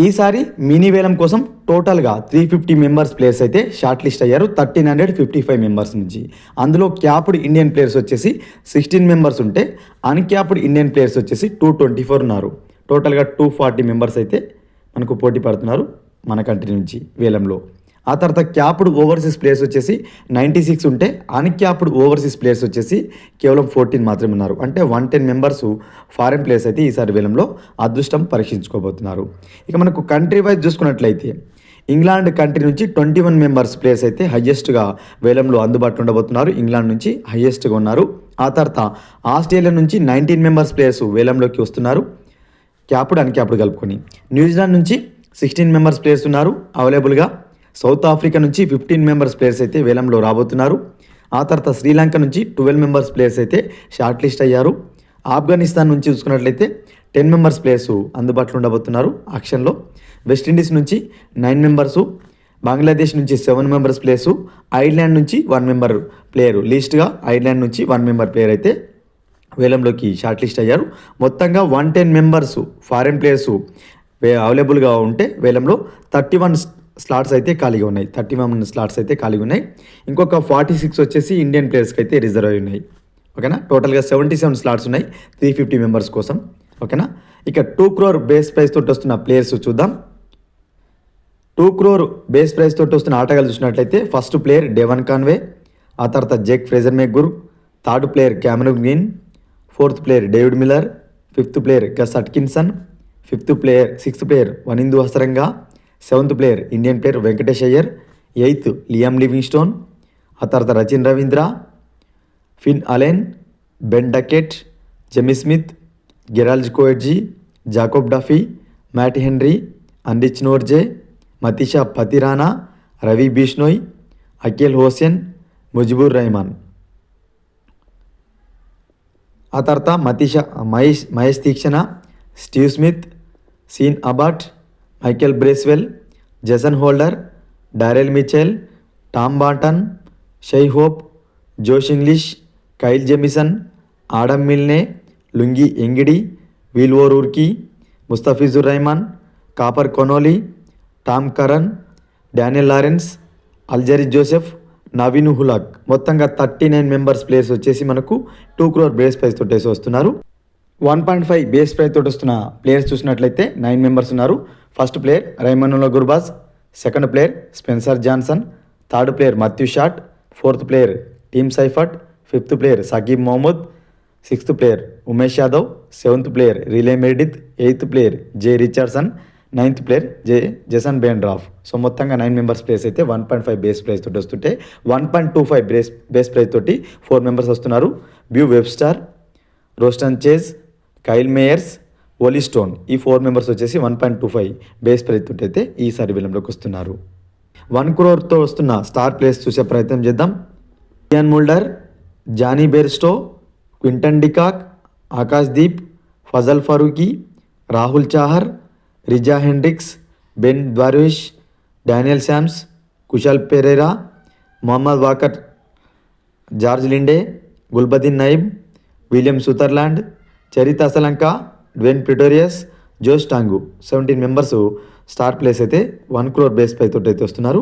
ఈసారి మినీ వేలం కోసం టోటల్గా 350 మెంబర్స్ ప్లేయర్స్ అయితే షార్ట్ లిస్ట్ అయ్యారు 1355 మెంబర్స్ నుంచి. అందులో క్యాప్డ్ ఇండియన్ ప్లేయర్స్ వచ్చేసి 16 మెంబర్స్ ఉంటే అన్క్యాప్డ్ ఇండియన్ ప్లేయర్స్ వచ్చేసి 224 ఉన్నారు. టోటల్గా 240 మెంబర్స్ అయితే మనకు పోటీ పడుతున్నారు మన కంట్రీ నుంచి వేలంలో. ఆ తర్వాత క్యాప్డ్ ఓవర్సీస్ ప్లేయర్స్ వచ్చేసి 96 ఉంటే అన్క్యాప్డ్ ఓవర్సీస్ ప్లేయర్స్ వచ్చేసి కేవలం 14 మాత్రమే ఉన్నారు. అంటే 110 మెంబర్స్ ఫారెన్ ప్లేయర్స్ అయితే ఈసారి వేలంలో అదృష్టం పరీక్షించుకోబోతున్నారు. ఇక మనకు కంట్రీ వైజ్ చూసుకున్నట్లయితే ఇంగ్లాండ్ కంట్రీ నుంచి 21 మెంబర్స్ ప్లేయర్స్ అయితే హయ్యెస్ట్గా వేలంలో అందుబాటులో ఉండబోతున్నారు. ఇంగ్లాండ్ నుంచి హయ్యెస్ట్గా ఉన్నారు. ఆ తర్వాత ఆస్ట్రేలియా నుంచి 19 మెంబర్స్ ప్లేయర్స్ వేలంలోకి వస్తున్నారు, క్యాప్డ్ అన్క్యాప్డ్ కలుపుకొని. న్యూజిలాండ్ నుంచి 16 మెంబర్స్ ప్లేయర్స్ ఉన్నారు అవైలబుల్గా. సౌత్ ఆఫ్రికా నుంచి 15 మెంబర్స్ ప్లేయర్స్ అయితే వేలంలో రాబోతున్నారు. ఆ తర్వాత శ్రీలంక నుంచి 12 మెంబర్స్ ప్లేయర్స్ అయితే షార్ట్ లిస్ట్ అయ్యారు. ఆఫ్ఘనిస్తాన్ నుంచి చూసుకున్నట్లయితే 10 మెంబర్స్ ప్లేయర్స్ అందుబాటులో ఉండబోతున్నారు ఆక్షన్లో. వెస్టిండీస్ నుంచి 9 మెంబర్సు, బంగ్లాదేశ్ నుంచి 7 మెంబర్స్ ప్లేయర్సు, ఐర్లాండ్ నుంచి 1 మెంబర్ ప్లేయరు. లీస్ట్గా ఐర్లాండ్ నుంచి 1 మెంబర్ ప్లేయర్ అయితే వేలంలోకి షార్ట్ లిస్ట్ అయ్యారు. మొత్తంగా 110 మెంబర్స్ ఫారెన్ ప్లేయర్స్ అవైలబుల్గా ఉంటే వేలంలో 31 స్లాట్స్ అయితే ఖాళీగా ఉన్నాయి. 31 స్లాట్స్ అయితే ఖాళీగా ఉన్నాయి. ఇంకొక 46 వచ్చేసి ఇండియన్ ప్లేయర్స్కి అయితే రిజర్వ్ అయి ఉన్నాయి. ఓకేనా, టోటల్గా 77 స్లాట్స్ ఉన్నాయి 350 మెంబర్స్ కోసం. ఓకేనా, ఇక 2 crore బేస్ ప్రైస్ తోటి వస్తున్న ప్లేయర్స్ చూద్దాం. 2 crore బేస్ ప్రైస్ తోటి వస్తున్న ఆటగాళ్ళు చూసినట్లయితే ఫస్ట్ ప్లేయర్ డెవన్ కాన్వే, ఆ తర్వాత Jake Fraser McGurk, third player Cameron Green, fourth player David Miller, fifth player Gus Atkinson, sixth player Wanindu Hasaranga, seventh player Indian player Venkatesh Iyer, eighth Liam Livingstone, ఆ తర్వాత Rachin Ravindra, Finn Allen, Ben Duckett, Jamie Smith, Gerald Coetzee, Jacob Duffy, Matt Henry, Anrich Nortje, Matheesha Pathirana, Ravi Bishnoi, Akeal Hosein, Mujeebur Rahman. ఆ తర్వాత Maheesh Theekshana, Steve Smith, Sean Abbott, Michael Bracewell, Jason holder, Daryl Mitchell, Tom Banton, Shai Hope, Josh Inglis, Kyle Jamieson, Adam Milne, Lungi Ngidi, William O'Rourke, Mustafizur Rahman, Cooper Connolly, Tom Curran, Daniel Lawrence, Alzarri Joseph, Naveen ul Haq. మొత్తంగా 39 members players వచ్చేసి మనకు 2 crore base price తోటి వస్తున్నారు. 1.5 base price తోటి వస్తున్న players చూసినట్లయితే 9 members ఉన్నారు. First player Rahmanullah Gurbaz, second player Spencer Johnson, third player Matthew Short, fourth player Tim Seifert, fifth player Saqib Mahmood, sixth player Umesh Yadav, seventh player Riley Meredith, eighth player Jhye Richardson, ninth player Jason Behrendorff. So మొత్తంగా 9 members players అయితే 1.5 base price తోటి వస్తుంటే 1.25 base price తోటి 4 members వస్తున్నారు. Beau Webster, Roston Chase, Kyle Mayers, Ollie Stone. ఈ 4 members వచ్చేసి 1.25 base price తోటి అయితే ఈసారి వేలంలోకి వస్తున్నారు. 1 crore వస్తున్న స్టార్ ప్లేయర్స్ చూసే ప్రయత్నం చేద్దాం. Wiaan Mulder, Jonny Bairstow, Quinton de Kock, Akash Deep, Fazal Farooqi, Rahul Chahar, Reeza Hendricks, Ben Dwarshuis, Daniel Sams, Kusal Perera, Mohammad Waqar, George Linde, Gulbadin Naib, William Sutherland, Charith Asalanka, Dwaine Pretorius, Josh Tongue. 17 members star place అయితే 1 crore బేస్ పై తోటి అయితే వస్తున్నారు.